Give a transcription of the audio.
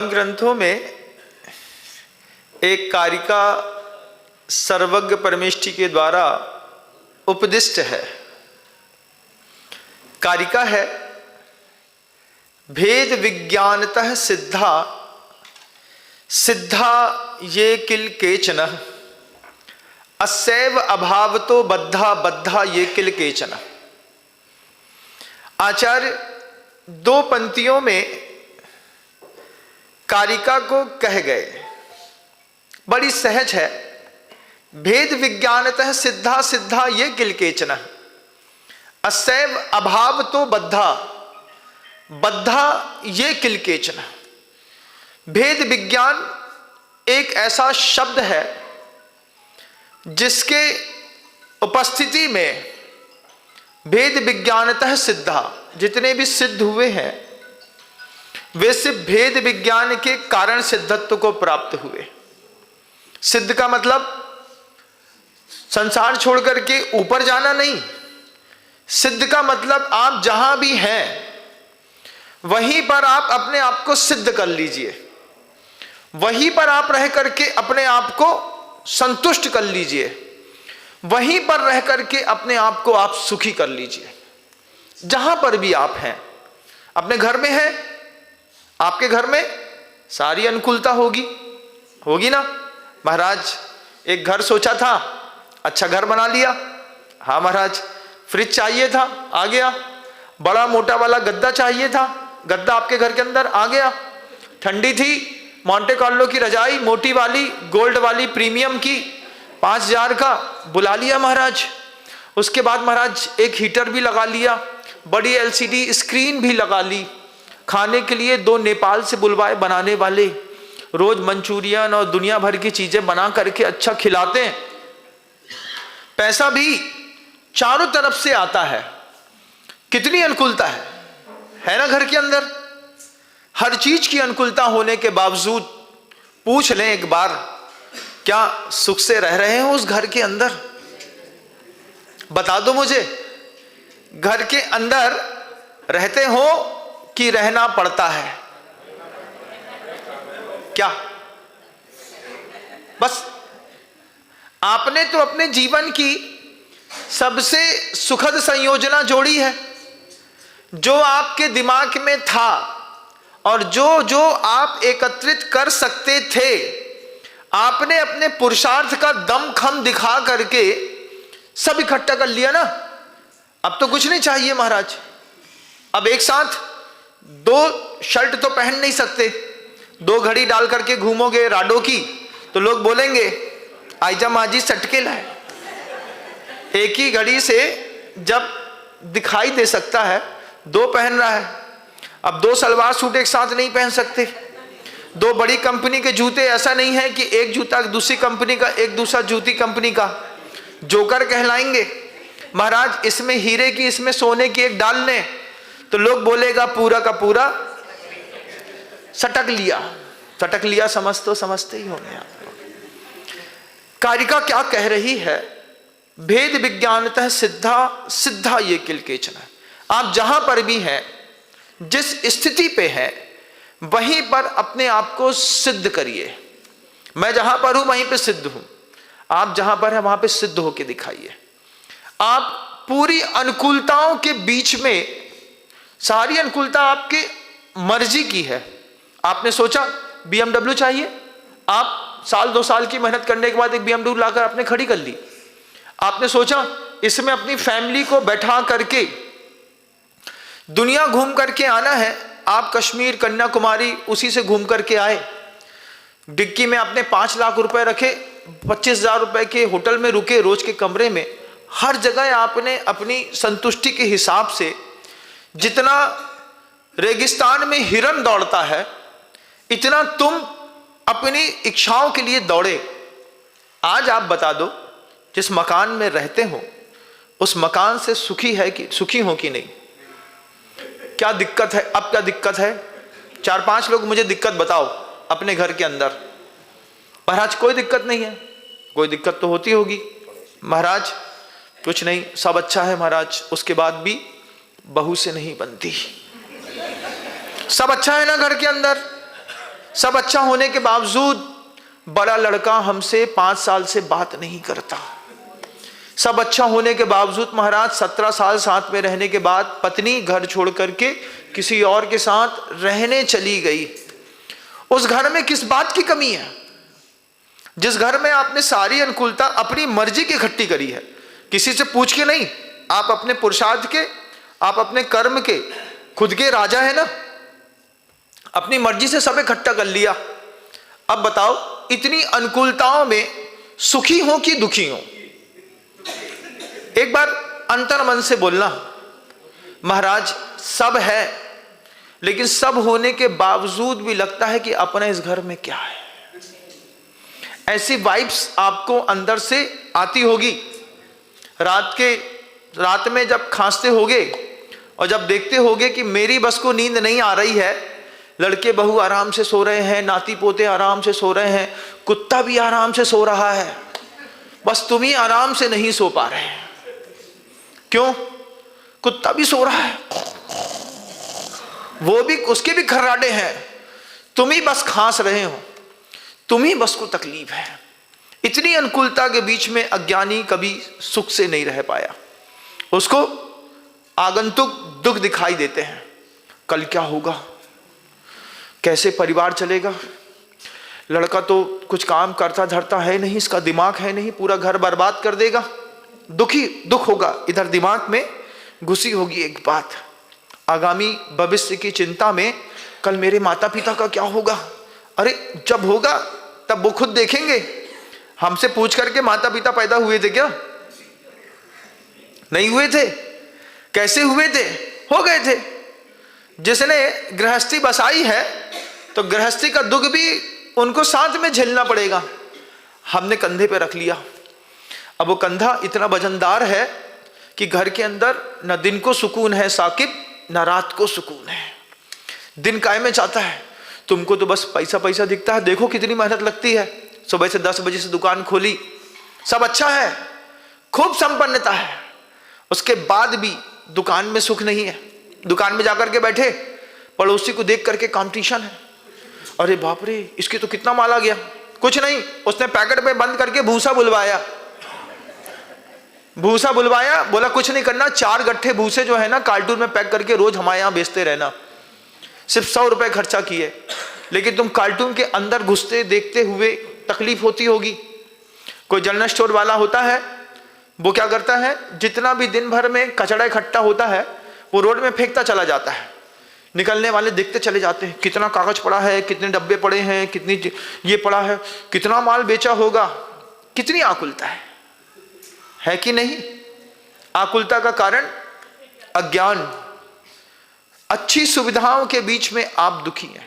ग्रंथों में एक कारिका सर्वज्ञ परमेष्ठि के द्वारा उपदिष्ट है। कारिका है, भेद विज्ञानतः सिद्धा सिद्धा ये किल केचन, अस्यैव अभावतो बद्धा बद्धा ये किल केचन। आचार्य दो पंक्तियों में कारिका को कह गए, बड़ी सहज है। भेद विज्ञानतः सिद्धा सिद्धा ये किल केचन, अस्यैव अभाव तो बद्धा बद्धा ये किल केचन। भेद विज्ञान एक ऐसा शब्द है जिसके उपस्थिति में भेद विज्ञानतः सिद्धा, जितने भी सिद्ध हुए हैं वे सिर्फ भेद विज्ञान के कारण सिद्धत्व को प्राप्त हुए। सिद्ध का मतलब संसार छोड़ करके ऊपर जाना नहीं। सिद्ध का मतलब आप जहां भी हैं वहीं पर आप अपने आप को सिद्ध कर लीजिए, वहीं पर आप रह करके अपने आप को संतुष्ट कर लीजिए, वहीं पर रह करके अपने आप को आप सुखी कर लीजिए। जहां पर भी आप हैं, अपने घर में हैं, आपके घर में सारी अनुकूलता होगी ना। महाराज एक घर सोचा था, अच्छा घर बना लिया। हाँ महाराज, फ्रिज चाहिए था, आ गया। बड़ा मोटा वाला गद्दा चाहिए था, गद्दा आपके घर के अंदर आ गया। ठंडी थी, मोंटे कार्लो की रजाई मोटी वाली गोल्ड वाली प्रीमियम की 5000 का बुला लिया महाराज। उसके बाद महाराज एक हीटर भी लगा लिया, बड़ी LCD स्क्रीन भी लगा ली। खाने के लिए 2 नेपाल से बुलवाए बनाने वाले, रोज मंचूरियन और दुनिया भर की चीजें बना करके अच्छा खिलाते हैं। पैसा भी चारों तरफ से आता है। कितनी अनुकूलता है ना घर के अंदर। हर चीज की अनुकूलता होने के बावजूद पूछ लें एक बार, क्या सुख से रह रहे हो उस घर के अंदर? बता दो मुझे, घर के अंदर रहते हो कि रहना पड़ता है? क्या बस आपने तो अपने जीवन की सबसे सुखद संयोजना जोड़ी है। जो आपके दिमाग में था और जो जो आप एकत्रित कर सकते थे, आपने अपने पुरुषार्थ का दम खम दिखा करके सब इकट्ठा कर लिया ना। अब तो कुछ नहीं चाहिए महाराज। अब एक साथ 2 शर्ट तो पहन नहीं सकते। 2 घड़ी डाल करके घूमोगे राडो की तो लोग बोलेंगे आइजा माजी सटके लाए। एक ही घड़ी से जब दिखाई दे सकता है 2 पहन रहा है। अब 2 सलवार सूट एक साथ नहीं पहन सकते। 2 बड़ी कंपनी के जूते ऐसा नहीं है कि एक जूता दूसरी कंपनी का, एक दूसरा जूती कंपनी का, जोकर कहलाएंगे महाराज। इसमें हीरे की, इसमें सोने की एक डाल लें तो लोग बोलेगा पूरा का पूरा सटक लिया। समझते ही होंगे आप। कारिका क्या कह रही है? भेद विज्ञानतः सिद्धा सिद्धा ये किल केचन। आप जहां पर भी हैं, जिस स्थिति पे हैं, वहीं पर अपने आप को सिद्ध करिए। मैं जहां पर हूं वहीं पे सिद्ध हूं, आप जहां पर हैं वहां पे सिद्ध होके दिखाइए। आप पूरी अनुकूलताओं के बीच में, सारी अनुकूलता आपके मर्जी की है। आपने सोचा BMW चाहिए, आप 1-2 साल की मेहनत करने के बाद एक BMW लाकर आपने खड़ी कर ली। आपने सोचा इसमें अपनी फैमिली को बैठा करके दुनिया घूम करके आना है। आप कश्मीर, कन्याकुमारी उसी से घूम करके आए। डिक्की में आपने 5 लाख रुपए रखे, 25,000 रुपए के होटल में रुके, रोज के कमरे में। हर जगह आपने अपनी संतुष्टि के हिसाब से, जितना रेगिस्तान में हिरन दौड़ता है इतना तुम अपनी इच्छाओं के लिए दौड़े। आज आप बता दो, जिस मकान में रहते हो उस मकान से सुखी हो कि नहीं? क्या दिक्कत है? अब क्या दिक्कत है? 4-5 लोग मुझे दिक्कत बताओ अपने घर के अंदर। महाराज कोई दिक्कत नहीं है। कोई दिक्कत तो होती होगी महाराज। कुछ नहीं, सब अच्छा है महाराज। उसके बाद भी बहू से नहीं बनती। सब अच्छा है ना घर के अंदर? सब अच्छा होने के बावजूद बड़ा लड़का हमसे 5 साल से बात नहीं करता। सब अच्छा होने के बावजूद महाराज 17 साल साथ में रहने के बाद पत्नी घर छोड़ करके किसी और के साथ रहने चली गई। उस घर में किस बात की कमी है? जिस घर में आपने सारी अनुकूलता अपनी मर्जी की इकट्ठी करी है, किसी से पूछ के नहीं, आप अपने पुरुषार्थ के, आप अपने कर्म के खुद के राजा है ना, अपनी मर्जी से सब इकट्ठा कर लिया। अब बताओ इतनी अनुकूलताओं में सुखी हो कि दुखी हो? एक बार अंतर मन से बोलना, महाराज सब है, लेकिन सब होने के बावजूद भी लगता है कि अपने इस घर में क्या है। ऐसी वाइब्स आपको अंदर से आती होगी। रात में जब खांसते होगे और जब देखते होगे कि मेरी बस को नींद नहीं आ रही है, लड़के बहू आराम से सो रहे हैं, नाती पोते आराम से सो रहे हैं, कुत्ता भी आराम से सो रहा है, बस तुम ही आराम से नहीं सो पा रहे हैं। क्यों? कुत्ता भी सो रहा है, वो भी, उसके भी खर्राटे हैं, तुम ही बस खांस रहे हो, तुम ही बस को तकलीफ है। इतनी अनुकूलता के बीच में अज्ञानी कभी सुख से नहीं रह पाया। उसको आगंतुक दुख दिखाई देते हैं। कल क्या होगा, कैसे परिवार चलेगा, लड़का तो कुछ काम करता धरता है नहीं, इसका दिमाग है नहीं, पूरा घर बर्बाद कर देगा। दुख होगा। इधर दिमाग में घुसी होगी एक बात, आगामी भविष्य की चिंता में, कल मेरे माता पिता का क्या होगा। अरे जब होगा तब वो खुद देखेंगे। हमसे पूछ करके माता पिता पैदा हुए थे क्या? नहीं हुए थे। कैसे हुए थे? हो गए थे। जिसने गृहस्थी बसाई है तो गृहस्थी का दुख भी उनको साथ में झेलना पड़ेगा। हमने कंधे पे रख लिया। अब वो कंधा इतना वजनदार है कि घर के अंदर न दिन को सुकून है साकिब, न रात को सुकून है। दिन काय में चाहता है, तुमको तो बस पैसा पैसा दिखता है, देखो कितनी मेहनत लगती है। सुबह से 10 बजे से दुकान खोली, सब अच्छा है, खूब संपन्नता है, उसके बाद भी दुकान में सुख नहीं है। दुकान में जाकर के बैठे, पड़ोसी को देख करके कंपटीशन है, अरे बाप रे इसके तो कितना माल आ गया। कुछ नहीं, उसने पैकेट में बंद करके भूसा बुलवाया, बोला कुछ नहीं करना, 4 गट्ठे भूसे जो है ना कार्टून में पैक करके रोज हमारे यहाँ बेचते रहना। सिर्फ 100 रुपए खर्चा किए, लेकिन तुम कार्टून के अंदर घुसते देखते हुए तकलीफ होती होगी। कोई जनरल स्टोर वाला होता है, वो क्या करता है, जितना भी दिन भर में कचड़ा इकट्ठा होता है वो रोड में फेंकता चला जाता है। निकलने वाले देखते चले जाते हैं, कितना कागज पड़ा है, कितने डब्बे पड़े हैं, कितनी ये पड़ा है, कितना माल बेचा होगा। कितनी आकुलता है कि नहीं? आकुलता का कारण अज्ञान। अच्छी सुविधाओं के बीच में आप दुखी हैं।